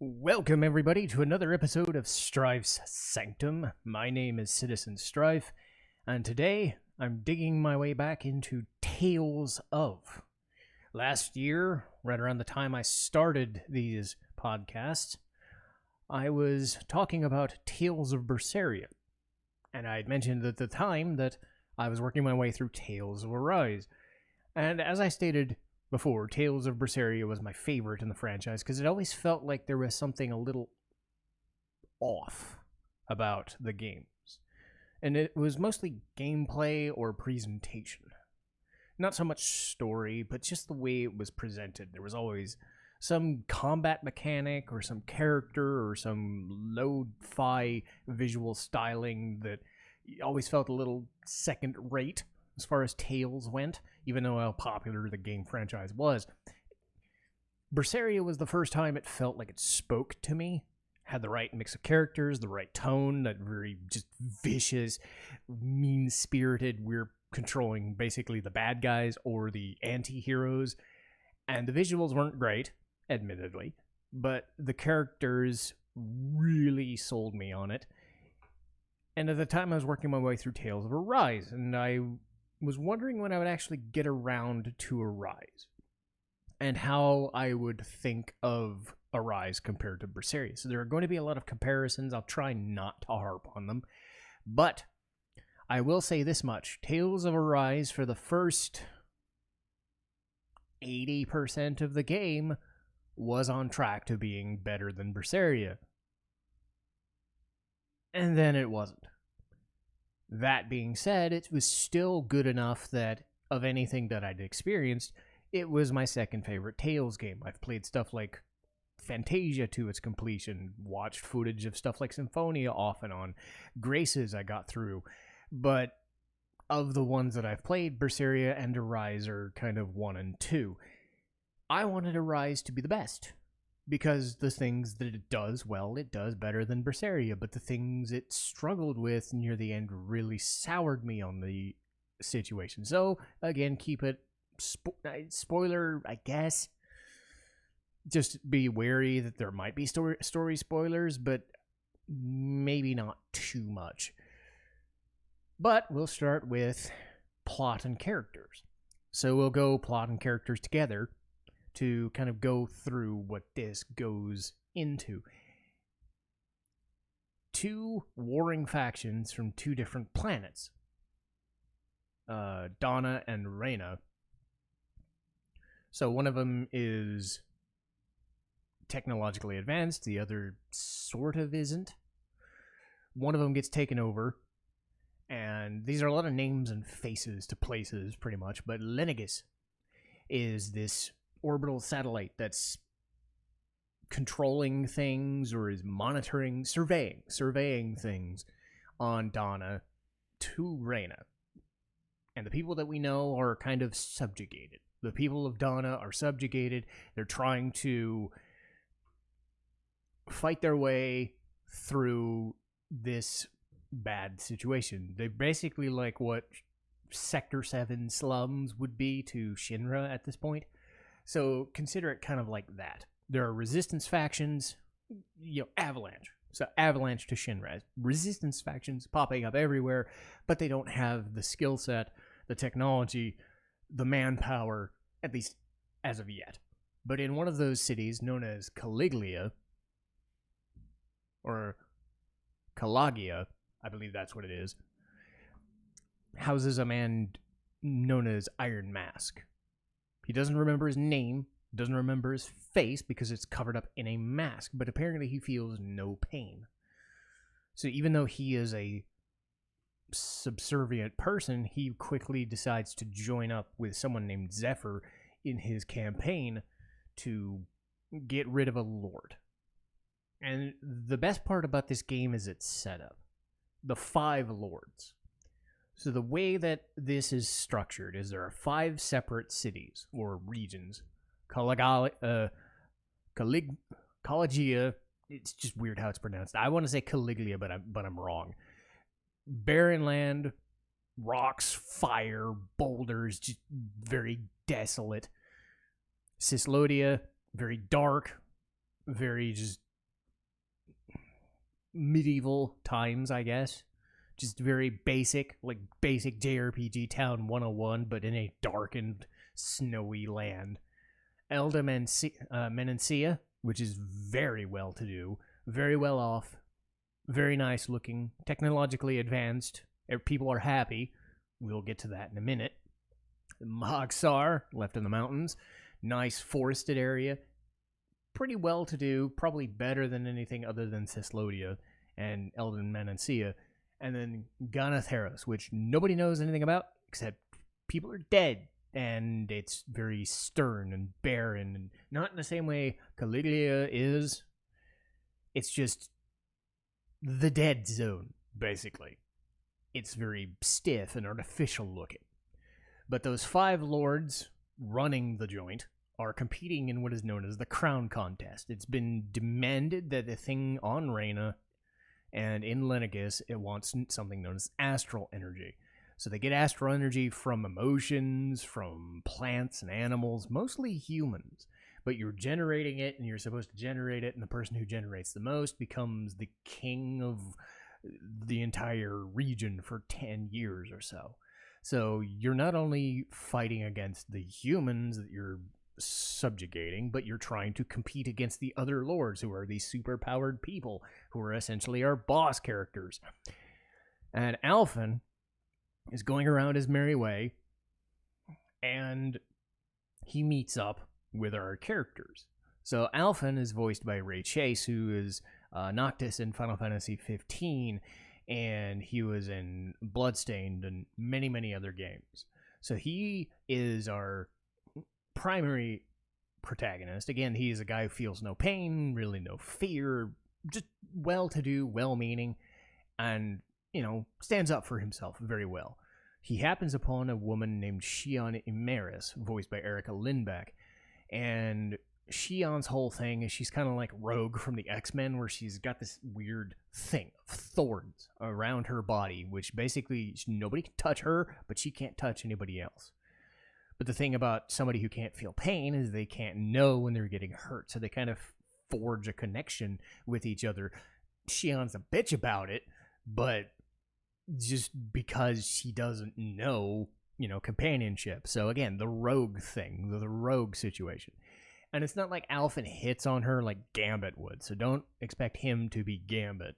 Welcome, everybody, to another episode of Strife's Sanctum. My name is Citizen Strife, and today I'm digging my way back into Tales of. Last year, right around the time I started these podcasts, I was talking about Tales of Berseria, and I had mentioned at the time that I was working my way through Tales of Arise. And as I stated before, Tales of Berseria was my favorite in the franchise because it always felt like there was something a little off about the games. And it was mostly gameplay or presentation. Not so much story, but just the way it was presented. There was always some combat mechanic or some character or some lo-fi visual styling that always felt a little second rate as far as Tales went, even though how popular the game franchise was. Berseria was the first time it felt like it spoke to me, had the right mix of characters, the right tone, that very just vicious, mean-spirited, we're controlling basically the bad guys or the anti-heroes, and the visuals weren't great, admittedly, but the characters really sold me on it. And at the time I was working my way through Tales of Arise, and I was wondering when I would actually get around to Arise and how I would think of Arise compared to Berseria. So there are going to be a lot of comparisons. I'll try not to harp on them, but I will say this much. Tales of Arise, for the first 80% of the game, was on track to being better than Berseria. And then it wasn't. That being said, it was still good enough that, of anything that I'd experienced, it was my second favorite Tales game. I've played stuff like Fantasia to its completion, watched footage of stuff like Symphonia off and on, Graces I got through, but of the ones that I've played, Berseria and Arise are kind of 1 and 2. I wanted Arise to be the best, because the things that it does, well, it does better than Berseria, but the things it struggled with near the end really soured me on the situation. So, again, keep it spoiler, I guess. Just be wary that there might be story spoilers, but maybe not too much. But we'll start with plot and characters. So we'll go plot and characters together to kind of go through what this goes into. Two warring factions from two different planets, Donna and Reyna. So one of them is technologically advanced, the other sort of isn't. One of them gets taken over, and these are a lot of names and faces to places, pretty much, but Lenegis is this orbital satellite that's controlling things or is monitoring, surveying things on Donna to Reyna. And the people that we know are kind of subjugated. The people of Donna are subjugated. They're trying to fight their way through this bad situation. They're basically like what Sector 7 slums would be to Shinra at this point. So consider it kind of like that. There are resistance factions, Avalanche. So Avalanche to Shinra. Resistance factions popping up everywhere, but they don't have the skill set, the technology, the manpower, at least as of yet. But in one of those cities known as Caliglia, or Calagia, I believe that's what it is, houses a man known as Iron Mask. He doesn't remember his name, doesn't remember his face because it's covered up in a mask, but apparently he feels no pain. So even though he is a subservient person, he quickly decides to join up with someone named Zephyr in his campaign to get rid of a lord. And the best part about this game is its setup. The 5 lords. So the way that this is structured is there are 5 separate cities or regions. Calagia, it's just weird how it's pronounced. I want to say Caliglia, but I'm wrong. Barren land, rocks, fire, boulders, just very desolate. Cislodia, very dark, very just medieval times, I guess. Just very basic, like basic JRPG Town 101, but in a darkened, snowy land. Menancia, which is very well to do, very well off, very nice looking, technologically advanced. People are happy. We'll get to that in a minute. Mahagsar, left in the mountains, nice forested area, pretty well to do, probably better than anything other than Cyslodia and Elden Menancia. And then Ganatheros, which nobody knows anything about except people are dead. And it's very stern and barren, and not in the same way Caligula is. It's just the dead zone, basically. It's very stiff and artificial looking. But those 5 lords running the joint are competing in what is known as the crown contest. It's been demanded that the thing on Reyna and in Lenegus, it wants something known as astral energy. So they get astral energy from emotions, from plants and animals, mostly humans. But you're generating it, and you're supposed to generate it, and the person who generates the most becomes the king of the entire region for 10 years or so. So you're not only fighting against the humans that you're subjugating, but you're trying to compete against the other lords, who are these super-powered people, who are essentially our boss characters. And Alphen is going around his merry way, and he meets up with our characters. So Alphen is voiced by Ray Chase, who is Noctis in Final Fantasy 15, and he was in Bloodstained and many, many other games. So he is our primary protagonist. Again, he is a guy who feels no pain, really no fear, just well-to-do, well-meaning, and stands up for himself very well. He happens upon a woman named Shion Imeris, voiced by Erica Lindbeck, and Shion's whole thing is she's kind of like Rogue from the X-Men, where she's got this weird thing of thorns around her body, which basically nobody can touch her, but she can't touch anybody else. But the thing about somebody who can't feel pain is they can't know when they're getting hurt, so they kind of forge a connection with each other. Shion's a bitch about it, but just because she doesn't know, companionship. So again, the rogue thing, the rogue situation. And it's not like Alphen hits on her like Gambit would, so don't expect him to be Gambit,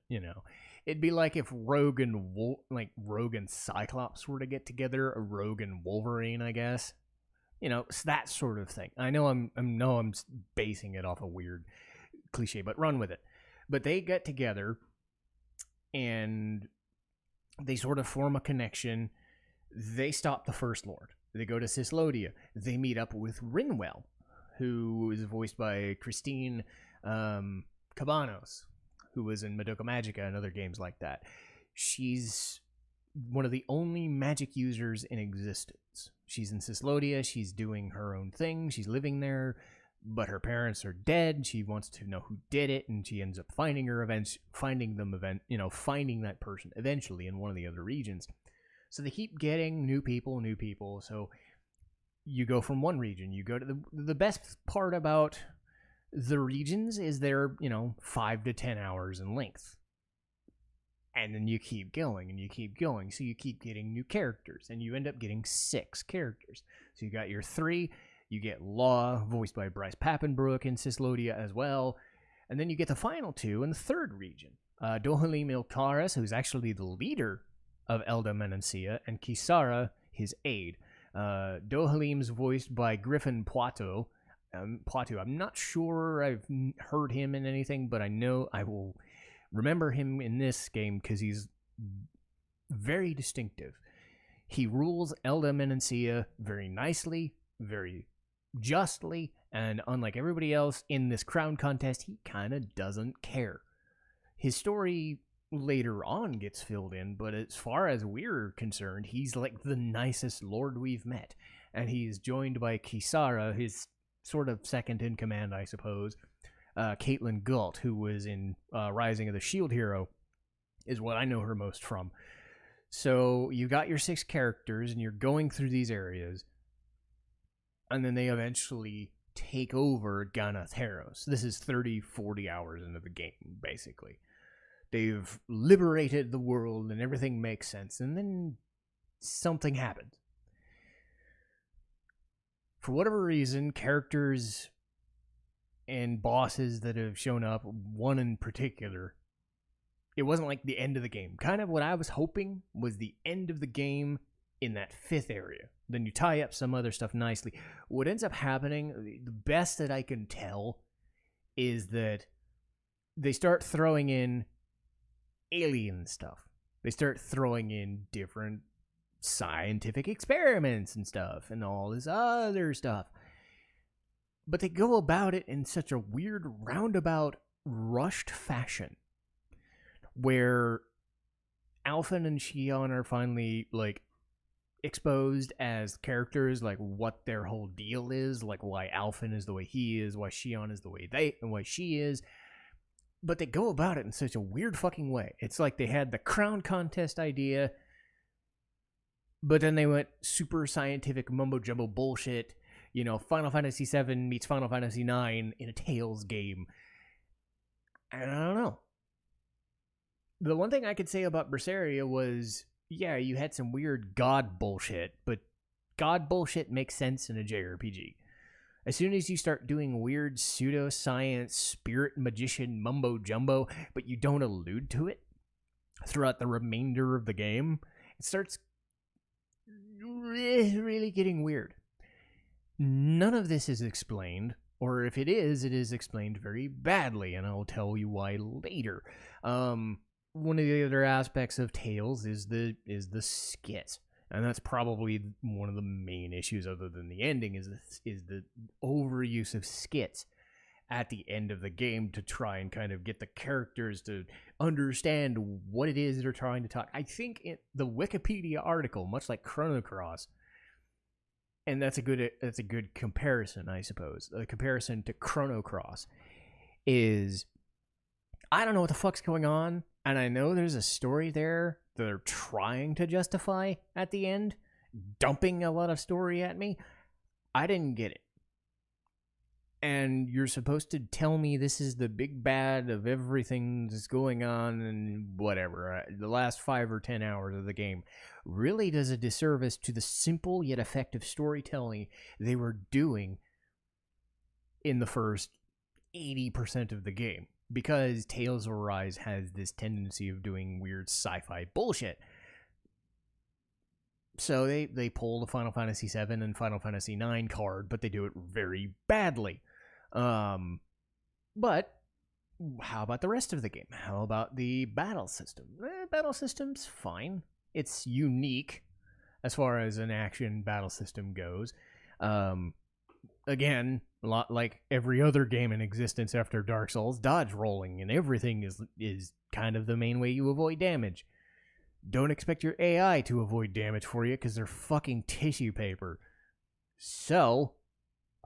It'd be like if Rogue and Cyclops were to get together, a Rogue and Wolverine, I guess. It's that sort of thing. I know I'm basing it off a weird cliche, but run with it. But they get together, and they sort of form a connection. They stop the First Lord. They go to Cyslodia. They meet up with Rinwell, who is voiced by Christine Cabanos, who was in Madoka Magica and other games like that. She's one of the only magic users in existence. She's in Cyslodia. She's doing her own thing. She's living there, but her parents are dead. She wants to know who did it, and she ends up finding that person eventually in one of the other regions. So they keep getting new people. So you go from one region, you go to the best part about the regions is they're 5 to 10 hours in length, and then you keep going and you keep going. So you keep getting new characters, and you end up getting 6 characters. So you got your 3. You get Law, voiced by Bryce Papenbrook in Cyslodia as well. And then you get the final 2 in the 3rd region. Dohalim Ilkaris, who's actually the leader of Elda Menancia, and Kisara, his aide. Dohalim's voiced by Griffin Poitou. I'm not sure I've heard him in anything, but I know I will remember him in this game because he's very distinctive. He rules Elda Menancia very nicely, very justly, and unlike everybody else in this crown contest, he kind of doesn't care. His story later on gets filled in, but as far as we're concerned, he's like the nicest lord we've met. And he's joined by Kisara, his sort of second in command, I suppose. Caitlin Galt, who was in Rising of the Shield Hero, is what I know her most from. So you got your 6 characters, and you're going through these areas, and then they eventually take over Ganatheros. This is 30, 40 hours into the game, basically. They've liberated the world and everything makes sense. And then something happens. For whatever reason, characters and bosses that have shown up, one in particular, it wasn't like the end of the game. Kind of what I was hoping was the end of the game in that 5th area. Then you tie up some other stuff nicely. What ends up happening, the best that I can tell, is that they start throwing in alien stuff. They start throwing in different scientific experiments and stuff and all this other stuff. But they go about it in such a weird, roundabout, rushed fashion where Alphen and Shion are finally, like, exposed as characters, like what their whole deal is, like why Alphen is the way he is, why Shion is the way why she is. But they go about it in such a weird fucking way. It's like they had the crown contest idea, but then they went super scientific mumbo-jumbo bullshit. You know, Final Fantasy VII meets Final Fantasy IX in a Tales game. And I don't know. The one thing I could say about Berseria was, yeah, you had some weird god bullshit, but god bullshit makes sense in a JRPG. As soon as you start doing weird pseudoscience, spirit magician mumbo-jumbo, but you don't allude to it throughout the remainder of the game, it starts really getting weird. None of this is explained, or if it is explained very badly, and I'll tell you why later. One of the other aspects of Tales is the skit. And that's probably one of the main issues, other than the ending, is the overuse of skits at the end of the game to try and kind of get the characters to understand what it is they're trying to talk. I think the Wikipedia article, much like Chrono Cross, and that's a good comparison, I suppose. A comparison to Chrono Cross is, I don't know what the fuck's going on, and I know there's a story there that they're trying to justify at the end, dumping a lot of story at me. I didn't get it. And you're supposed to tell me this is the big bad of everything that's going on and whatever. The last 5 or 10 hours of the game really does a disservice to the simple yet effective storytelling they were doing in the first 80% of the game. Because Tales of Arise has this tendency of doing weird sci-fi bullshit. So they pull the Final Fantasy VII and Final Fantasy IX card, but they do it very badly. But how about the rest of the game? How about the battle system? Battle system's fine. It's unique as far as an action battle system goes. Again, a lot like every other game in existence after Dark Souls, dodge rolling and everything is kind of the main way you avoid damage. Don't expect your AI to avoid damage for you because they're fucking tissue paper. So,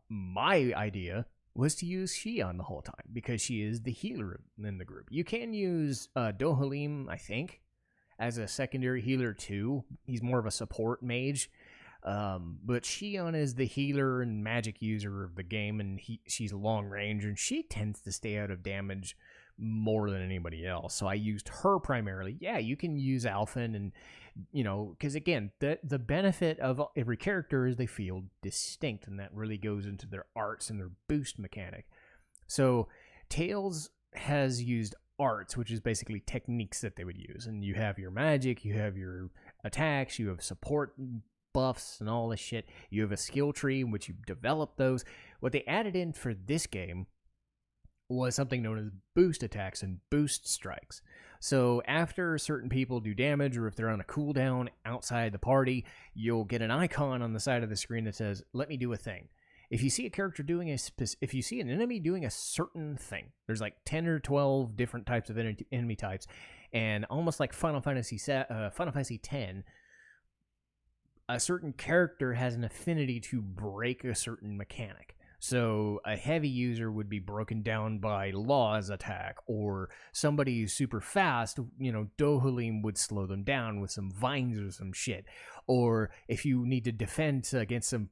my idea was to use Shion the whole time because she is the healer in the group. You can use Dohalim, I think, as a secondary healer too. He's more of a support mage. But Shion is the healer and magic user of the game, and she's long range, and she tends to stay out of damage more than anybody else. So I used her primarily. Yeah, you can use Alphen, and because again, the benefit of every character is they feel distinct, and that really goes into their arts and their boost mechanic. So Tales has used arts, which is basically techniques that they would use, and you have your magic, you have your attacks, you have support buffs and all this shit. You have a skill tree in which you develop those. What they added in for this game was something known as boost attacks and boost strikes. So after certain people do damage, or if they're on a cooldown outside the party, you'll get an icon on the side of the screen that says, let me do a thing. If you see a character doing if you see an enemy doing a certain thing, there's like 10 or 12 different types of enemy types, and almost like Final Fantasy X, a certain character has an affinity to break a certain mechanic. So a heavy user would be broken down by Law's attack, or somebody who's super fast, Dohalim would slow them down with some vines or some shit. Or if you need to defend against some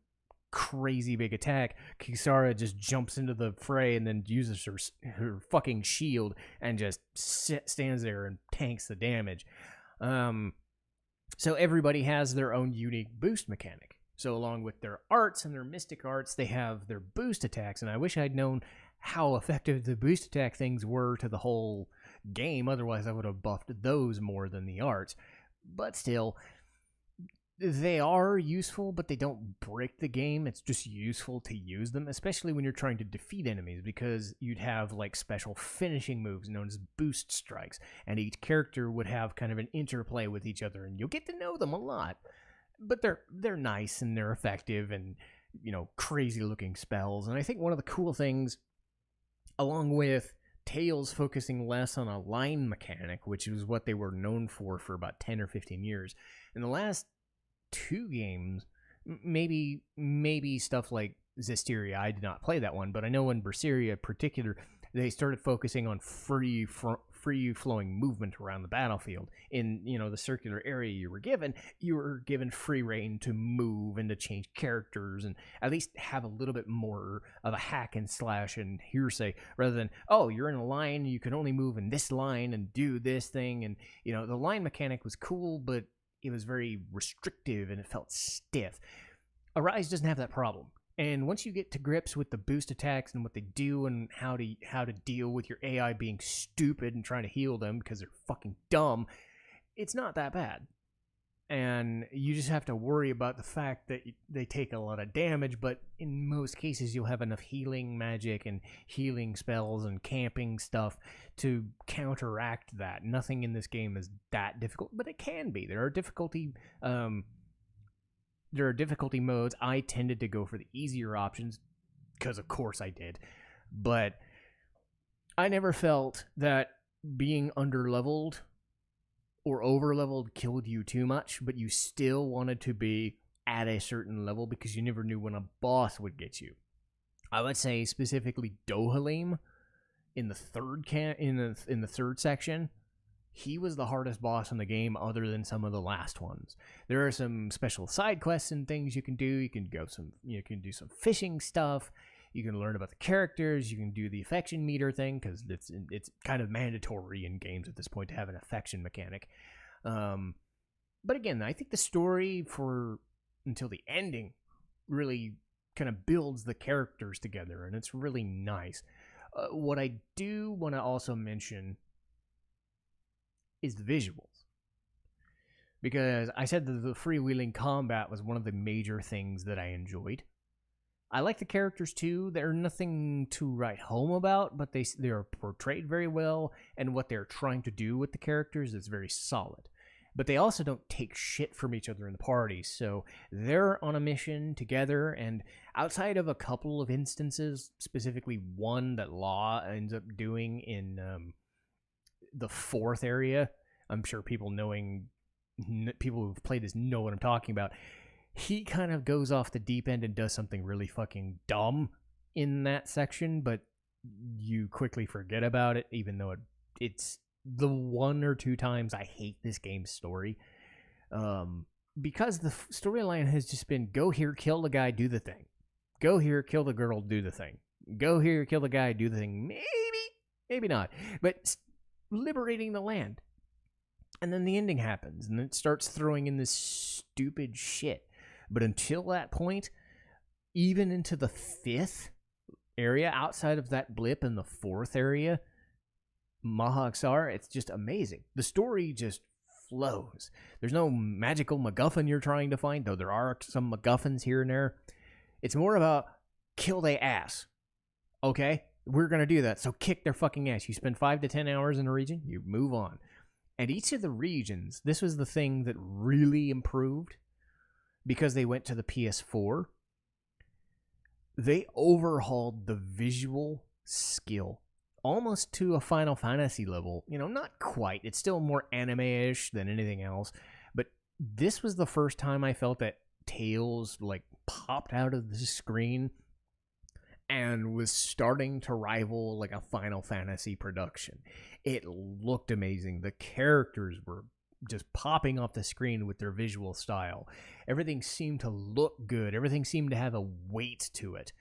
crazy big attack, Kisara just jumps into the fray and then uses her fucking shield and just stands there and tanks the damage. So everybody has their own unique boost mechanic. So along with their arts and their mystic arts, they have their boost attacks. And I wish I'd known how effective the boost attack things were to the whole game. Otherwise, I would have buffed those more than the arts. But still, they are useful, but they don't break the game. It's just useful to use them, especially when you're trying to defeat enemies, because you'd have like special finishing moves known as boost strikes, and each character would have kind of an interplay with each other, and you'll get to know them a lot. But they're nice and they're effective and, you know, crazy looking spells. And I think one of the cool things, along with Tales focusing less on a line mechanic, which is what they were known for about 10 or 15 years, in the last 2 games, maybe stuff like Zestiria, I did not play that one, but I know in Berseria in particular, they started focusing on free flowing movement around the battlefield. In, you know, the circular area you were given free reign to move and to change characters and at least have a little bit more of a hack and slash and hearsay, rather than, oh, you're in a line, you can only move in this line and do this thing. And, you know, the line mechanic was cool, but it was very restrictive and it felt stiff. Arise doesn't have that problem. And once you get to grips with the boost attacks and what they do and how to deal with your AI being stupid and trying to heal them because they're fucking dumb, it's not that bad. And you just have to worry about the fact that they take a lot of damage, but in most cases you'll have enough healing magic and healing spells and camping stuff to counteract that. Nothing in this game is that difficult, but it can be. There are difficulty modes. I tended to go for the easier options because of course I did. But I never felt that being underleveled or overleveled killed you too much, but you still wanted to be at a certain level because you never knew when a boss would get you. I would say specifically Dohalim in the third section. He was the hardest boss in the game other than some of the last ones. There are some special side quests and things you can do. You can do some fishing stuff. You can learn about the characters. You can do the affection meter thing because it's kind of mandatory in games at this point to have an affection mechanic. But again, I think the story until the ending really kind of builds the characters together, and it's really nice. What I do want to also mention is the visuals, because I said that the freewheeling combat was one of the major things that I enjoyed. I like the characters too. They're nothing to write home about, but they are portrayed very well, and what they're trying to do with the characters is very solid. But they also don't take shit from each other in the party, so they're on a mission together, and outside of a couple of instances, specifically one that Law ends up doing in the 4th area, I'm sure people who've played this know what I'm talking about. He kind of goes off the deep end and does something really fucking dumb in that section, but you quickly forget about it, even though it's the 1 or 2 times I hate this game's story. Because the storyline has just been, go here, kill the guy, do the thing. Go here, kill the girl, do the thing. Go here, kill the guy, do the thing. Maybe not. But liberating the land. And then the ending happens, and it starts throwing in this stupid shit. But until that point, even into the 5th area, outside of that blip in the 4th area, Mahaksar, it's just amazing. The story just flows. There's no magical MacGuffin you're trying to find, though there are some MacGuffins here and there. It's more about kill they ass. Okay? We're going to do that, so kick their fucking ass. You spend 5 to 10 hours in a region, you move on. And each of the regions, this was the thing that really improved, because they went to the PS4. They overhauled the visual skill almost to a Final Fantasy level. You know, not quite. It's still more anime-ish than anything else. But this was the first time I felt that Tales like popped out of the screen and was starting to rival like a Final Fantasy production. It looked amazing. The characters were just popping off the screen with their visual style. Everything seemed to look good. Everything seemed to have a weight to it.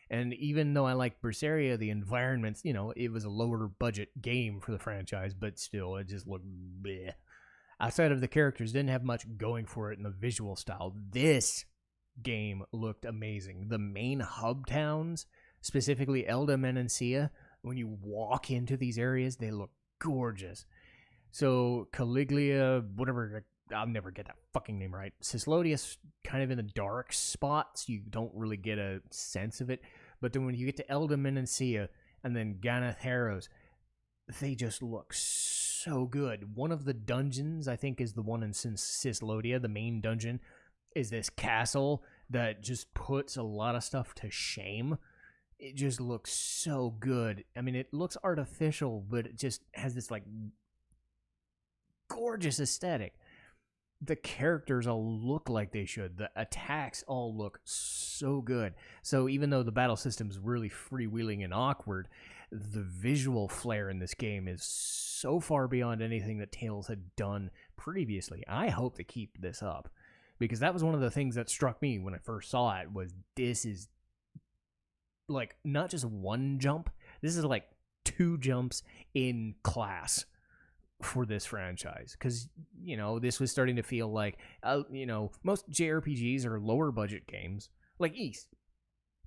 And even though I like Berseria, the environments, it was a lower budget game for the franchise, but still, it just looked bleh. Outside of the characters, didn't have much going for it in the visual style. This game looked amazing. The main hub towns, specifically Elda Menancia, when you walk into these areas, they look gorgeous. So Caligula, whatever, I'll never get that fucking name right. Cislodius, kind of in the dark spots, you don't really get a sense of it. But then when you get to Elda Menancia and then Ganatheros, they just look so good. One of the dungeons, I think, is the one in Cislodia. The main dungeon is this castle that just puts a lot of stuff to shame. It just looks so good. I mean, it looks artificial, but it just has this, like, gorgeous aesthetic. The characters all look like they should. The attacks all look so good. So even though the battle system's really freewheeling and awkward, the visual flair in this game is so far beyond anything that Tales had done previously. I hope to keep this up, because that was one of the things that struck me when I first saw it, was this is like not just one jump. This is like 2 jumps in class for this franchise, because this was starting to feel like most JRPGs are lower budget games like East.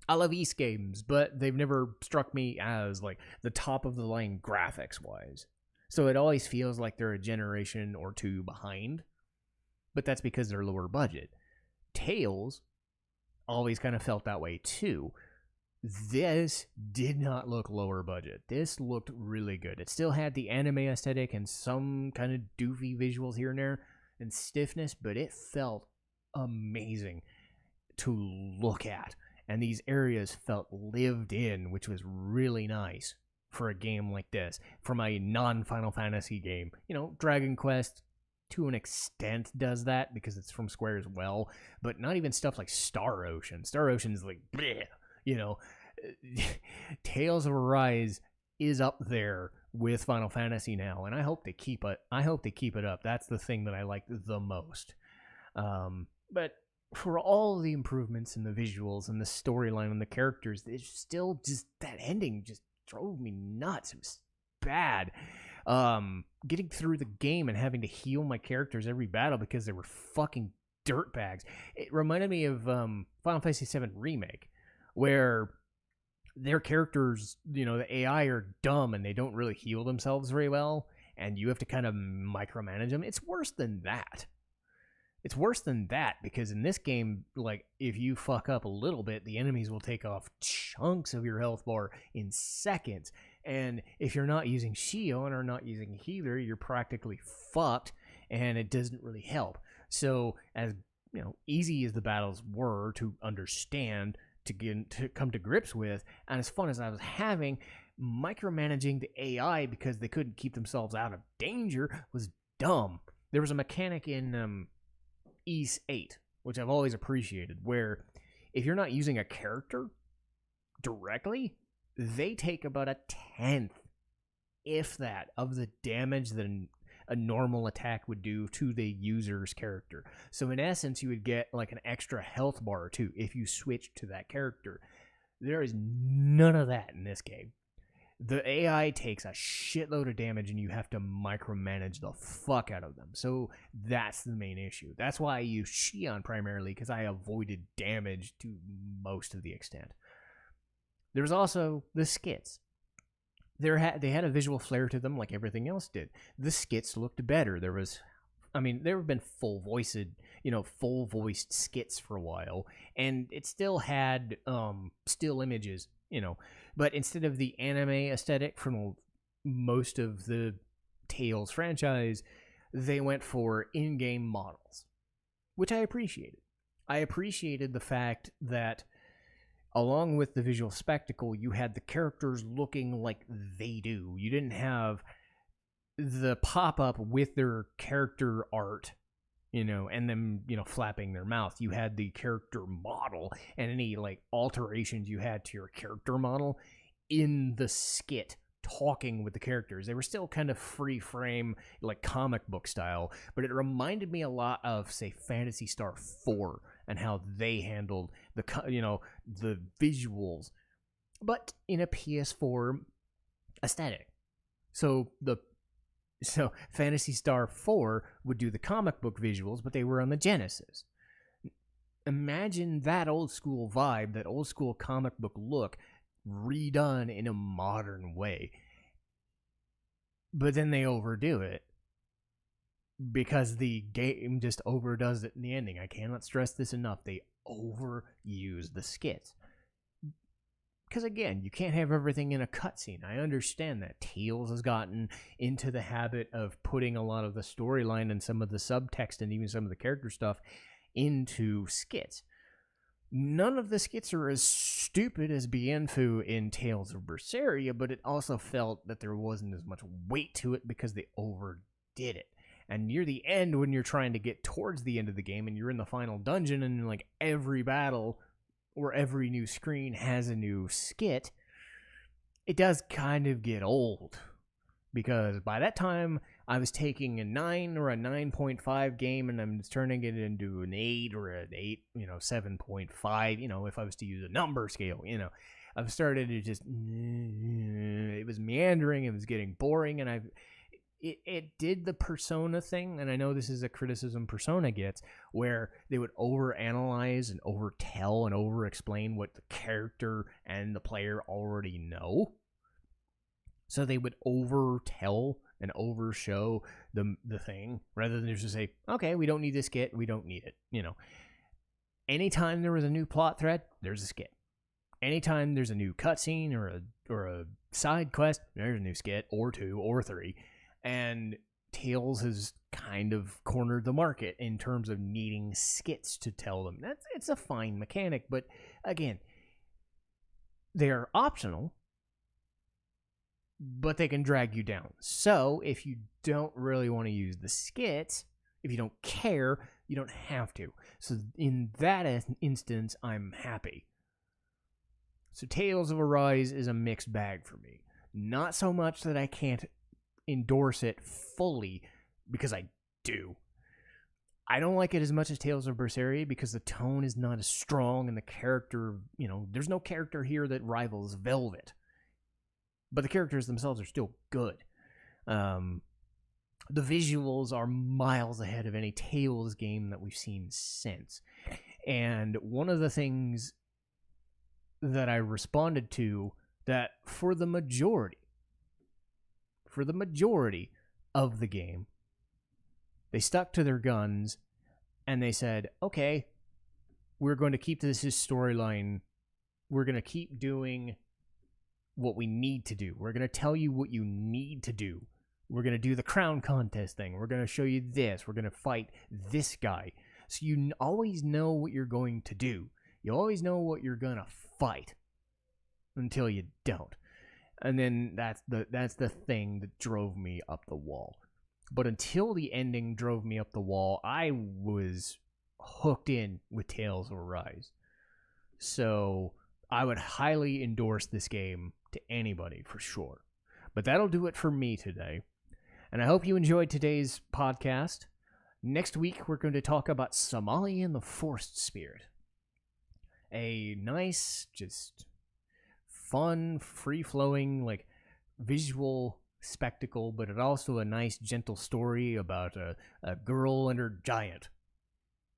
I love East games, but they've never struck me as like the top of the line graphics wise. So it always feels like they're a generation or 2 behind, but that's because they're lower budget. Tales always kind of felt that way too. This did not look lower budget. This looked really good. It still had the anime aesthetic and some kind of doofy visuals here and there and stiffness, but it felt amazing to look at. And these areas felt lived in, which was really nice for a game like this. From a non-Final Fantasy game. Dragon Quest, to an extent, does that because it's from Square as well, but not even stuff like Star Ocean. Star Ocean is like, bleh. Tales of Arise is up there with Final Fantasy now, and I hope they keep it. I hope they keep it up. That's the thing that I like the most. But for all the improvements in the visuals and the storyline and the characters, it's still just that ending just drove me nuts. It was bad. Getting through the game and having to heal my characters every battle because they were fucking dirtbags. It reminded me of Final Fantasy VII Remake, where their characters, the AI are dumb and they don't really heal themselves very well, and you have to kind of micromanage them. It's worse than that. It's worse than that, because in this game, like, if you fuck up a little bit, the enemies will take off chunks of your health bar in seconds. And if you're not using Shion or not using Healer, you're practically fucked, and it doesn't really help. So, as easy as the battles were to understand, to come to grips with, and as fun as I was having, micromanaging the AI because they couldn't keep themselves out of danger was dumb. There was a mechanic in Ys 8, which I've always appreciated, where if you're not using a character directly, they take about 1/10, if that, of the damage that a normal attack would do to the user's character. So in essence, you would get like an extra health bar or 2 if you switched to that character. There is none of that in this game. The AI takes a shitload of damage and you have to micromanage the fuck out of them. So that's the main issue. That's why I use Shion primarily, because I avoided damage to most of the extent. There was also the skits. They had a visual flair to them like everything else did. The skits looked better. There have been full-voiced skits for a while, and it still had still images, but instead of the anime aesthetic from most of the Tales franchise, they went for in-game models, which I appreciated. I appreciated the fact that along with the visual spectacle, you had the characters looking like they do. You didn't have the pop-up with their character art, and them, flapping their mouth. You had the character model, and any, like, alterations you had to your character model in the skit talking with the characters. They were still kind of free frame, like comic book style, but it reminded me a lot of, say, Phantasy Star 4 and how they handled the visuals, but in a PS4 aesthetic. So Phantasy Star 4 would do the comic book visuals, but they were on the Genesis. Imagine that old school vibe, that old school comic book look, redone in a modern way. But then they overdo it because the game just overdoes it in the ending. I cannot stress this enough. They overuse the skits. Because again, you can't have everything in a cutscene. I understand that. Tales has gotten into the habit of putting a lot of the storyline and some of the subtext and even some of the character stuff into skits. None of the skits are as stupid as Bienfu in Tales of Berseria, but it also felt that there wasn't as much weight to it because they overdid it. And near the end, when you're trying to get towards the end of the game and you're in the final dungeon and like every battle or every new screen has a new skit, it does kind of get old. Because by that time, I was taking a 9 or a 9.5 game and I'm turning it into an 8 or an 8, 7.5, if I was to use a number scale, I've started to just, it was meandering, it was getting boring, and it did the Persona thing, and I know this is a criticism Persona gets, where they would overanalyze and overtell and overexplain what the character and the player already know. So they would overtell and overshow the thing, rather than just say, okay, we don't need this skit, we don't need it. Anytime there was a new plot thread, there's a skit. Anytime there's a new cutscene or a side quest, there's a new skit, or 2, or 3. And Tales has kind of cornered the market in terms of needing skits to tell them. It's a fine mechanic, but again, they're optional, but they can drag you down. So if you don't really want to use the skits, if you don't care, you don't have to. So in that instance, I'm happy. So Tales of Arise is a mixed bag for me. Not so much that I can't endorse it fully, because I do. I don't like it as much as Tales of Berseria because the tone is not as strong and the character, there's no character here that rivals Velvet. But the characters themselves are still good. The visuals are miles ahead of any Tales game that we've seen since. And one of the things that I responded to, that for the majority of the game, they stuck to their guns and they said, okay, we're going to keep this storyline. We're going to keep doing what we need to do. We're going to tell you what you need to do. We're going to do the crown contest thing. We're going to show you this. We're going to fight this guy. So you always know what you're going to do. You always know what you're going to fight until you don't. And then that's the thing that drove me up the wall. But until the ending drove me up the wall, I was hooked in with Tales of Arise. So I would highly endorse this game to anybody for sure. But that'll do it for me today. And I hope you enjoyed today's podcast. Next week, we're going to talk about Somali and the Forest Spirit. A nice, just fun, free-flowing, visual spectacle, but it also a nice, gentle story about a girl and her giant,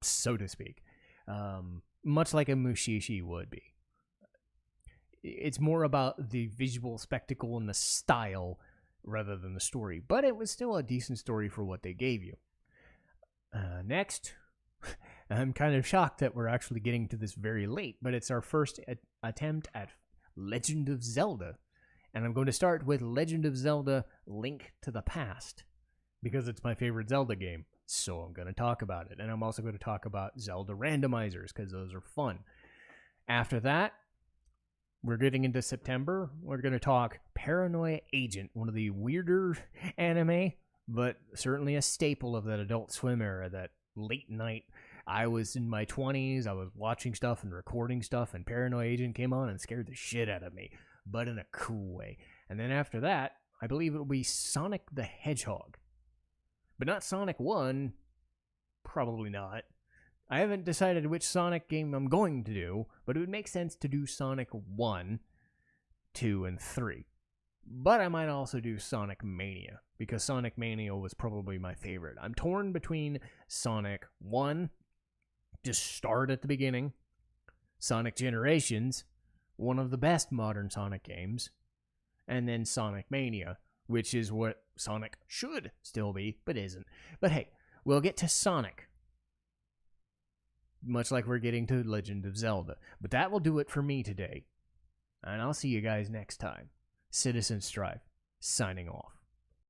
so to speak. Much like a Mushishi would be. It's more about the visual spectacle and the style rather than the story, but it was still a decent story for what they gave you. Next, I'm kind of shocked that we're actually getting to this very late, but it's our first attempt at Legend of Zelda, and I'm going to start with Legend of Zelda Link to the Past, because it's my favorite Zelda game, so I'm going to talk about it, and I'm also going to talk about Zelda randomizers, because those are fun. After that, we're getting into September. We're going to talk Paranoia Agent, one of the weirder anime, but certainly a staple of that Adult Swim era, that late night. I was in my 20s, I was watching stuff and recording stuff, and Paranoia Agent came on and scared the shit out of me, but in a cool way. And then after that, I believe it'll be Sonic the Hedgehog. But not Sonic 1. Probably not. I haven't decided which Sonic game I'm going to do, but it would make sense to do Sonic 1, 2, and 3. But I might also do Sonic Mania, because Sonic Mania was probably my favorite. I'm torn between Sonic 1, just start at the beginning, Sonic Generations, one of the best modern Sonic games, and then Sonic Mania, which is what Sonic should still be, but isn't. But hey, we'll get to Sonic, much like we're getting to Legend of Zelda. But that will do it for me today, and I'll see you guys next time. Citizen Strife, signing off.